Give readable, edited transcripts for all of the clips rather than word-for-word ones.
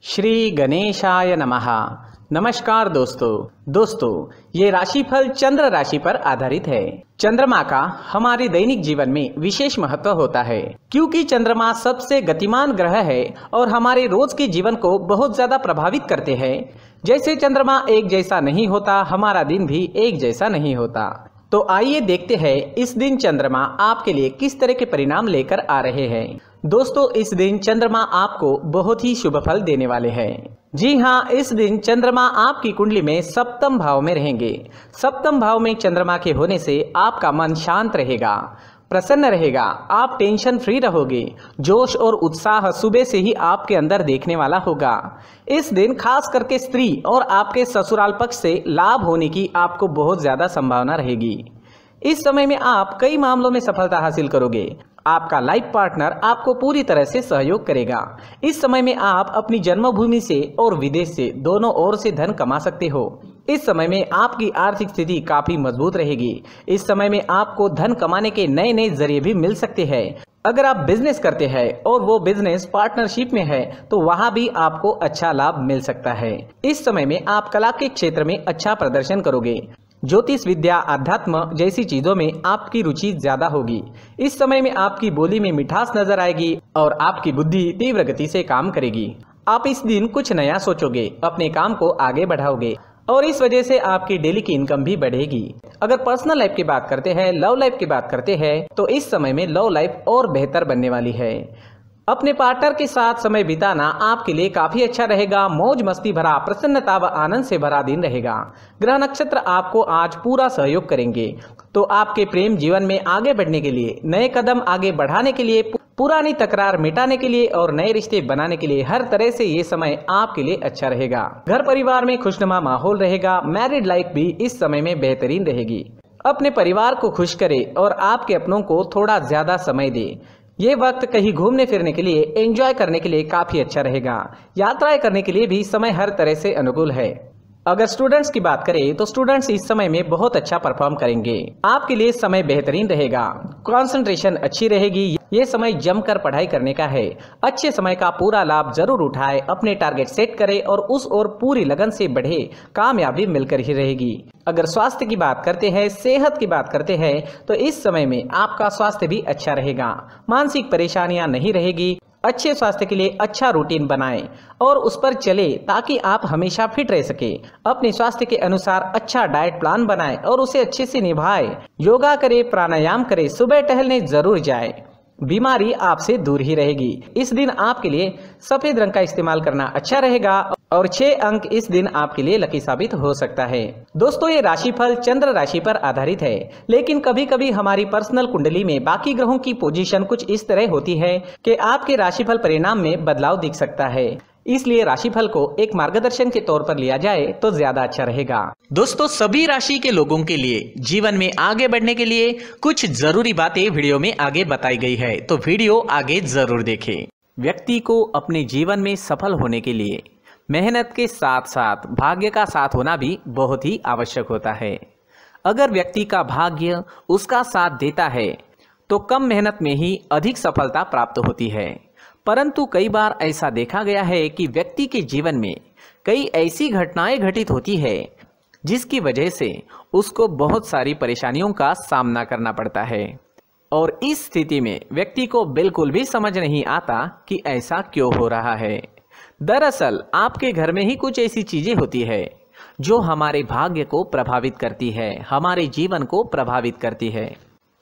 श्री गणेशाय नमः। नमस्कार दोस्तों ये राशिफल चंद्र राशि पर आधारित है। चंद्रमा का हमारे दैनिक जीवन में विशेष महत्व होता है क्योंकि चंद्रमा सबसे गतिमान ग्रह है और हमारे रोज के जीवन को बहुत ज्यादा प्रभावित करते हैं। जैसे चंद्रमा एक जैसा नहीं होता, हमारा दिन भी एक जैसा नहीं होता। तो आइए देखते हैं इस दिन चंद्रमा आपके लिए किस तरह के परिणाम लेकर आ रहे हैं। दोस्तों, इस दिन चंद्रमा आपको बहुत ही शुभ फल देने वाले हैं। जी हाँ, इस दिन चंद्रमा आपकी कुंडली में सप्तम भाव में रहेंगे। सप्तम भाव में चंद्रमा के होने से आपका मन शांत रहेगा, प्रसन्न रहेगा, आप टेंशन फ्री रहोगे। जोश और उत्साह सुबह से ही आपके अंदर देखने वाला होगा। इस दिन खास करके स्त्री और आपके ससुराल पक्ष से लाभ होने की आपको बहुत ज्यादा संभावना रहेगी। इस समय में आप कई मामलों में सफलता हासिल करोगे। आपका लाइफ पार्टनर आपको पूरी तरह से सहयोग करेगा। इस समय में आप अपनी जन्मभूमि से और विदेश से दोनों ओर से धन कमा सकते हो। इस समय में आपकी आर्थिक स्थिति काफी मजबूत रहेगी। इस समय में आपको धन कमाने के नए नए जरिए भी मिल सकते हैं। अगर आप बिजनेस करते हैं और वो बिजनेस पार्टनरशिप में है तो वहां भी आपको अच्छा लाभ मिल सकता है। इस समय में आप कला के क्षेत्र में अच्छा प्रदर्शन करोगे। ज्योतिष विद्या, अध्यात्म जैसी चीजों में आपकी रुचि ज्यादा होगी। इस समय में आपकी बोली में मिठास नजर आएगी और आपकी बुद्धि तीव्र गति से काम करेगी। आप इस दिन कुछ नया सोचोगे, अपने काम को आगे बढ़ाओगे और इस वजह से आपकी डेली की इनकम भी बढ़ेगी। अगर पर्सनल लाइफ की बात करते हैं, लव लाइफ की बात करते हैं तो इस समय में लव लाइफ और बेहतर बनने वाली है। अपने पार्टनर के साथ समय बिताना आपके लिए काफी अच्छा रहेगा। मौज मस्ती भरा, प्रसन्नता व आनंद से भरा दिन रहेगा। ग्रह नक्षत्र आपको आज पूरा सहयोग करेंगे। तो आपके प्रेम जीवन में आगे बढ़ने के लिए, नए कदम आगे बढ़ाने के लिए, पुरानी तकरार मिटाने के लिए और नए रिश्ते बनाने के लिए हर तरह से ये समय आपके लिए अच्छा रहेगा। घर परिवार में खुशनुमा माहौल रहेगा। मैरिड लाइफ भी इस समय में बेहतरीन रहेगी। अपने परिवार को खुश करे और आपके अपनों को थोड़ा ज्यादा समय दे। ये वक्त कहीं घूमने फिरने के लिए, एंजॉय करने के लिए काफी अच्छा रहेगा। यात्राएं करने के लिए भी समय हर तरह से अनुकूल है। अगर स्टूडेंट्स की बात करें तो स्टूडेंट्स इस समय में बहुत अच्छा परफॉर्म करेंगे। आपके लिए समय बेहतरीन रहेगा, कंसंट्रेशन अच्छी रहेगी। ये समय जमकर पढ़ाई करने का है। अच्छे समय का पूरा लाभ जरूर उठाए, अपने टारगेट सेट करे और उस ओर पूरी लगन से बढ़े। कामयाबी मिलकर ही रहेगी। अगर स्वास्थ्य की बात करते हैं, सेहत की बात करते हैं तो इस समय में आपका स्वास्थ्य भी अच्छा रहेगा। मानसिक परेशानियां नहीं रहेगी। अच्छे स्वास्थ्य के लिए अच्छा रूटीन बनाएं और उस पर चले ताकि आप हमेशा फिट रह सके। अपने स्वास्थ्य के अनुसार अच्छा डाइट प्लान बनाएं और उसे अच्छे से निभाएं। योगा करें, प्राणायाम करें, सुबह टहलने जरूर जाएं। बीमारी आपसे दूर ही रहेगी। इस दिन आपके लिए सफेद रंग का इस्तेमाल करना अच्छा रहेगा और 6 अंक इस दिन आपके लिए लकी साबित हो सकता है। दोस्तों, ये राशिफल चंद्र राशि पर आधारित है, लेकिन कभी कभी हमारी पर्सनल कुंडली में बाकी ग्रहों की पोजीशन कुछ इस तरह होती है कि आपके राशिफल परिणाम में बदलाव दिख सकता है। इसलिए राशिफल को एक मार्गदर्शन के तौर पर लिया जाए तो ज्यादा अच्छा रहेगा। दोस्तों, सभी राशि के लोगों के लिए जीवन में आगे बढ़ने के लिए कुछ जरूरी बातें वीडियो में आगे बताई गई है, तो वीडियो आगे जरूर देखें। व्यक्ति को अपने जीवन में सफल होने के लिए मेहनत के साथ साथ भाग्य का साथ होना भी बहुत ही आवश्यक होता है। अगर व्यक्ति का भाग्य उसका साथ देता है तो कम मेहनत में ही अधिक सफलता प्राप्त होती है। परंतु कई बार ऐसा देखा गया है कि व्यक्ति के जीवन में कई ऐसी घटनाएं घटित होती है जिसकी वजह से उसको बहुत सारी परेशानियों का सामना करना पड़ता है और इस स्थिति में व्यक्ति को बिल्कुल भी समझ नहीं आता कि ऐसा क्यों हो रहा है। दरअसल आपके घर में ही कुछ ऐसी चीजें होती है जो हमारे भाग्य को प्रभावित करती है, हमारे जीवन को प्रभावित करती है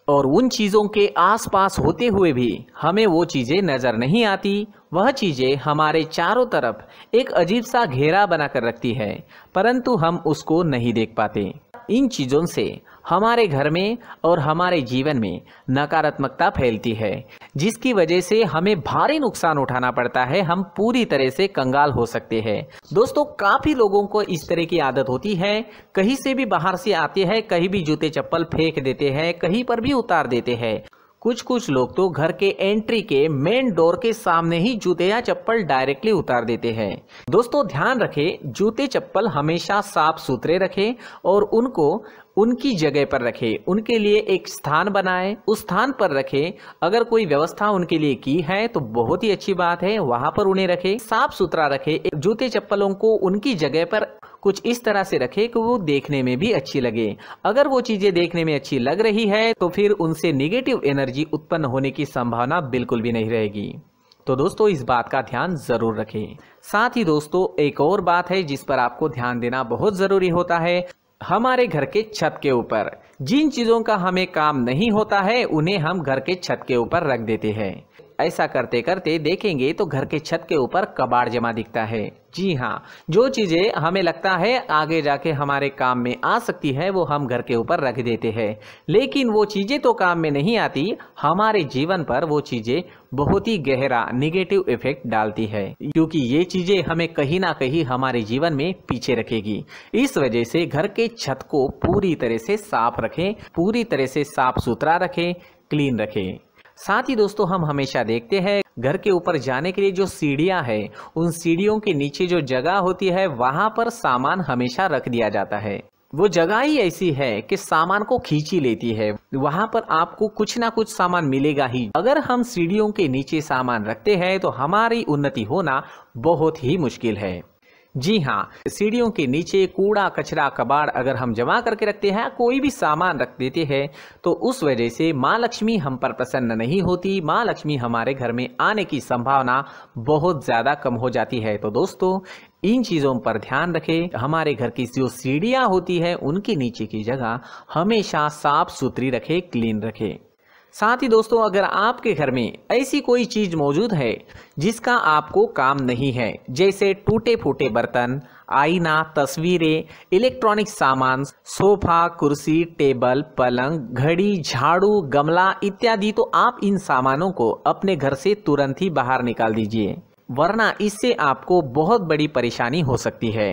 और उन चीज़ों के आसपास होते हुए भी हमें वो चीज़ें नज़र नहीं आती। वह चीज़ें हमारे चारों तरफ एक अजीब सा घेरा बनाकर रखती है, परंतु हम उसको नहीं देख पाते। इन चीज़ों से हमारे घर में और हमारे जीवन में नकारात्मकता फैलती है, जिसकी वजह से हमें भारी नुकसान उठाना पड़ता है। हम पूरी तरह से कंगाल हो सकते हैं। दोस्तों, काफ़ी लोगों को इस तरह की आदत होती है, कहीं से भी बाहर से आते हैं, कहीं भी जूते चप्पल फेंक देते हैं, कहीं पर भी उतार देते हैं। कुछ कुछ लोग तो घर के एंट्री के मेन डोर के सामने ही जूते या चप्पल डायरेक्टली उतार देते हैं। दोस्तों ध्यान रखें, जूते चप्पल हमेशा साफ सुथरे रखें और उनको उनकी जगह पर रखें। उनके लिए एक स्थान बनाएं, उस स्थान पर रखें। अगर कोई व्यवस्था उनके लिए की है तो बहुत ही अच्छी बात है, वहां पर उन्हें रखें, साफ सुथरा रखें। जूते चप्पलों को उनकी जगह पर कुछ इस तरह से रखें कि वो देखने में भी अच्छी लगे। अगर वो चीजें देखने में अच्छी लग रही है तो फिर उनसे नेगेटिव एनर्जी उत्पन्न होने की संभावना बिल्कुल भी नहीं रहेगी। तो दोस्तों इस बात का ध्यान जरूर रखें। साथ ही दोस्तों एक और बात है जिस पर आपको ध्यान देना बहुत जरूरी होता है। हमारे घर के छत के ऊपर जिन चीजों का हमें काम नहीं होता है उन्हें हम घर के छत के ऊपर रख देते हैं। ऐसा करते करते देखेंगे तो घर के छत के ऊपर कबाड़ जमा दिखता है। जी हाँ, जो चीजें हमें लगता है आगे जाके हमारे काम में आ सकती है वो हम घर के ऊपर रख देते हैं, लेकिन वो चीजें तो काम में नहीं आती, हमारे जीवन पर वो चीजें बहुत ही गहरा नेगेटिव इफेक्ट डालती है, क्योंकि ये चीजें हमें कहीं ना कहीं हमारे जीवन में पीछे रखेगी। इस वजह से घर के छत को पूरी तरह से साफ रखें, पूरी तरह से साफ सुथरा रखें, क्लीन रखें। साथ ही दोस्तों हम हमेशा देखते हैं घर के ऊपर जाने के लिए जो सीढ़ियां हैं, उन सीढ़ियों के नीचे जो जगह होती है वहां पर सामान हमेशा रख दिया जाता है। वो जगह ही ऐसी है कि सामान को खींची लेती है, वहां पर आपको कुछ ना कुछ सामान मिलेगा ही। अगर हम सीढ़ियों के नीचे सामान रखते हैं तो हमारी उन्नति होना बहुत ही मुश्किल है। जी हाँ, सीढ़ियों के नीचे कूड़ा कचरा कबाड़ अगर हम जमा करके रखते हैं, कोई भी सामान रख देते हैं, तो उस वजह से माँ लक्ष्मी हम पर प्रसन्न नहीं होती, माँ लक्ष्मी हमारे घर में आने की संभावना बहुत ज़्यादा कम हो जाती है। तो दोस्तों इन चीज़ों पर ध्यान रखें। हमारे घर की जो सीढ़ियाँ होती है उनके नीचे की जगह हमेशा साफ सुथरी रखें, क्लीन रखें। साथ ही दोस्तों अगर आपके घर में ऐसी कोई चीज मौजूद है जिसका आपको काम नहीं है, जैसे टूटे फूटे बर्तन, आईना, तस्वीरें, इलेक्ट्रॉनिक सामान, सोफा, कुर्सी, टेबल, पलंग, घड़ी, झाड़ू, गमला इत्यादि, तो आप इन सामानों को अपने घर से तुरंत ही बाहर निकाल दीजिए, वरना इससे आपको बहुत बड़ी परेशानी हो सकती है।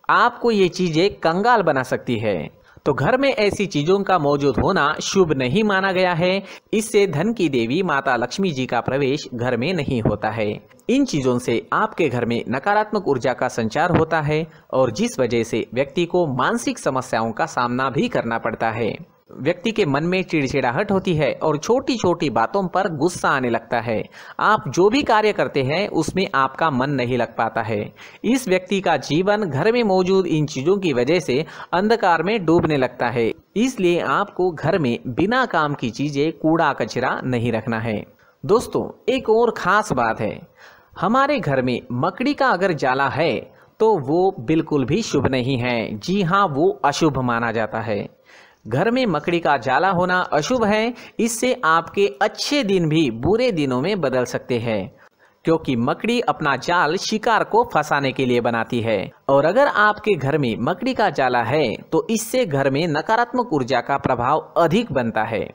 आपको ये चीजें कंगाल बना सकती है। तो घर में ऐसी चीजों का मौजूद होना शुभ नहीं माना गया है। इससे धन की देवी माता लक्ष्मी जी का प्रवेश घर में नहीं होता है। इन चीजों से आपके घर में नकारात्मक ऊर्जा का संचार होता है और जिस वजह से व्यक्ति को मानसिक समस्याओं का सामना भी करना पड़ता है। व्यक्ति के मन में चिड़चिड़ाहट होती है और छोटी छोटी बातों पर गुस्सा आने लगता है। आप जो भी कार्य करते हैं उसमें आपका मन नहीं लग पाता है। इस व्यक्ति का जीवन घर में मौजूद इन चीजों की वजह से अंधकार में डूबने लगता है। इसलिए आपको घर में बिना काम की चीजें, कूड़ा कचरा नहीं रखना है। दोस्तों एक और खास बात है, हमारे घर में मकड़ी का अगर जाला है तो वो बिल्कुल भी शुभ नहीं है। जी हाँ, वो अशुभ माना जाता है। घर में मकड़ी का जाला होना अशुभ है। इससे आपके अच्छे दिन भी बुरे दिनों में बदल सकते हैं, क्योंकि मकड़ी अपना जाल शिकार को फंसाने के लिए बनाती है। और अगर आपके घर में मकड़ी का जाला है तो इससे घर में नकारात्मक ऊर्जा का प्रभाव अधिक बनता है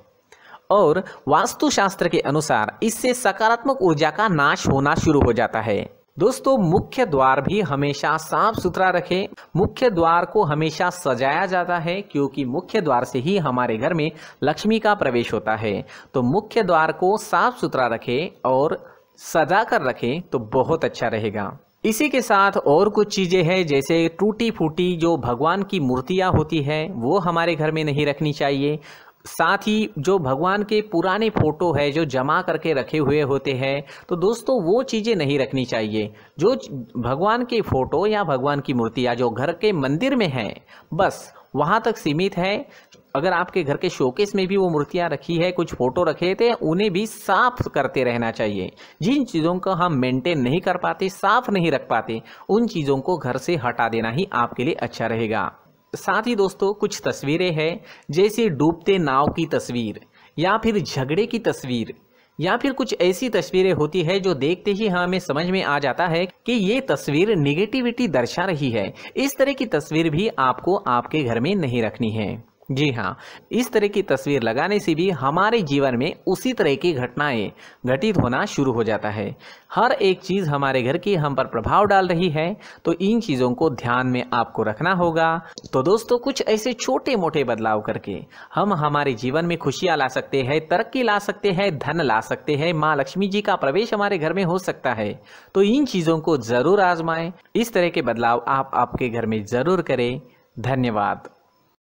और वास्तुशास्त्र के अनुसार इससे सकारात्मक ऊर्जा का नाश होना शुरू हो जाता है। दोस्तों मुख्य द्वार भी हमेशा साफ सुथरा रखें। मुख्य द्वार को हमेशा सजाया जाता है, क्योंकि मुख्य द्वार से ही हमारे घर में लक्ष्मी का प्रवेश होता है। तो मुख्य द्वार को साफ सुथरा रखें और सजा कर रखें तो बहुत अच्छा रहेगा। इसी के साथ और कुछ चीजें हैं, जैसे टूटी फूटी जो भगवान की मूर्तियां होती है वो हमारे घर में नहीं रखनी चाहिए। साथ ही जो भगवान के पुराने फोटो है जो जमा करके रखे हुए होते हैं, तो दोस्तों वो चीज़ें नहीं रखनी चाहिए। जो भगवान के फोटो या भगवान की मूर्तियाँ जो घर के मंदिर में हैं बस वहाँ तक सीमित है। अगर आपके घर के शोकेस में भी वो मूर्तियाँ रखी है, कुछ फोटो रखे थे, उन्हें भी साफ करते रहना चाहिए। जिन चीज़ों को हम मेंटेन नहीं कर पाते, साफ नहीं रख पाते, उन चीज़ों को घर से हटा देना ही आपके लिए अच्छा रहेगा। साथ ही दोस्तों कुछ तस्वीरें हैं, जैसे डूबते नाव की तस्वीर या फिर झगड़े की तस्वीर या फिर कुछ ऐसी तस्वीरें होती है जो देखते ही हमें समझ में आ जाता है कि ये तस्वीर निगेटिविटी दर्शा रही है। इस तरह की तस्वीर भी आपको आपके घर में नहीं रखनी है। जी हाँ, इस तरह की तस्वीर लगाने से भी हमारे जीवन में उसी तरह की घटनाएं घटित होना शुरू हो जाता है। हर एक चीज़ हमारे घर की हम पर प्रभाव डाल रही है, तो इन चीज़ों को ध्यान में आपको रखना होगा। तो दोस्तों, कुछ ऐसे छोटे मोटे बदलाव करके हम हमारे जीवन में खुशियाँ ला सकते हैं, तरक्की ला सकते हैं, धन ला सकते हैं, माँ लक्ष्मी जी का प्रवेश हमारे घर में हो सकता है। तो इन चीज़ों को ज़रूर आजमाएं। इस तरह के बदलाव आप आपके घर में ज़रूर करें। धन्यवाद।